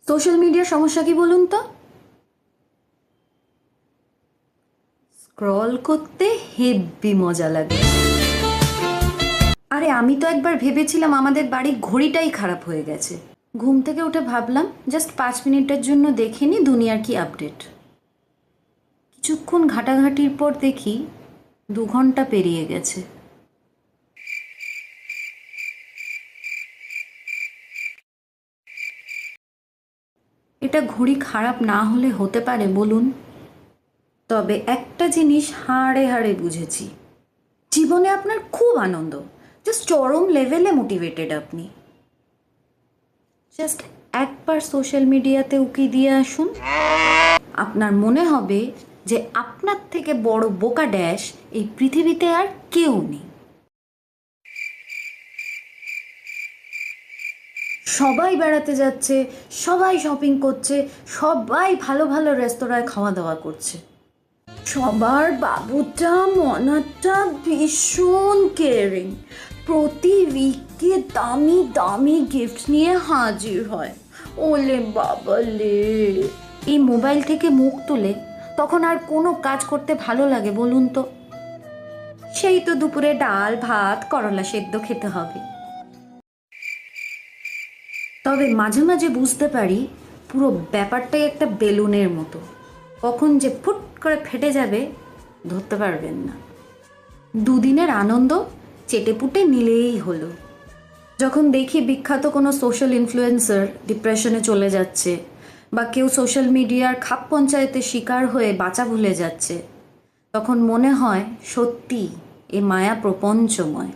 Social মিডিয়ার সমস্যা কি বলুন তো? স্ক্রল করতে হেব্বি মজা লাগে। আরে আমি তো একবার ভেবেছিলাম আমাদের বাড়ির ঘড়িটাই খারাপ হয়ে গেছে। ঘুম থেকে উঠে ভাবলাম জাস্ট 5 মিনিটের জন্য দেখে নি দুনিয়ার কি আপডেট। কিছুক্ষণ ঘাটাঘাটির পর দেখি 2 ঘন্টা পেরিয়ে গেছে। এটা ঘড়ি খারাপ না হলে হতে পারে বলুন? তবে একটা জিনিস হাড়ে হাড়ে বুঝেছি, জীবনে আপনার খুব আনন্দ, জাস্ট চরম লেভেলে মোটিভেটেড আপনি। জাস্ট একবার সোশ্যাল মিডিয়াতে উকি দিয়ে আসুন, আপনার মনে হবে যে আপনার থেকে বড় বোকা ড্যাশ এই পৃথিবীতে আর কেউ নেই। সবাই বেড়াতে যাচ্ছে, সবাই শপিং করছে, সবাই ভালো ভালো রেস্তোরাঁয় খাওয়া দাওয়া করছে। সবার বাবুটা মনাটা ভীষণ কেয়ারিং, প্রতি উইকে দামি দামি গিফট নিয়ে হাজির হয়। ওলে বাবালে, এই মোবাইল থেকে মুখ তুলে তখন আর কোনো কাজ করতে ভালো লাগে বলুন তো? সেই তো দুপুরে ডাল ভাত করলা সেদ্ধ খেতে হবে। তবে মাঝে মাঝে বুঝতে পারি পুরো ব্যাপারটাই একটা বেলুনের মতো, কখন যে ফুট করে ফেটে যাবে ধরতে পারবেন না। দুদিনের আনন্দ চেটেপুটে নিলেই হলো। যখন দেখি বিখ্যাত কোনো সোশ্যাল ইনফ্লুয়েন্সার ডিপ্রেশনে চলে যাচ্ছে, বা কেউ সোশ্যাল মিডিয়ার খাপ পঞ্চায়েতের শিকার হয়ে বাঁচা ভুলে যাচ্ছে, তখন মনে হয় সত্যি এ মায়া প্রপঞ্চময়।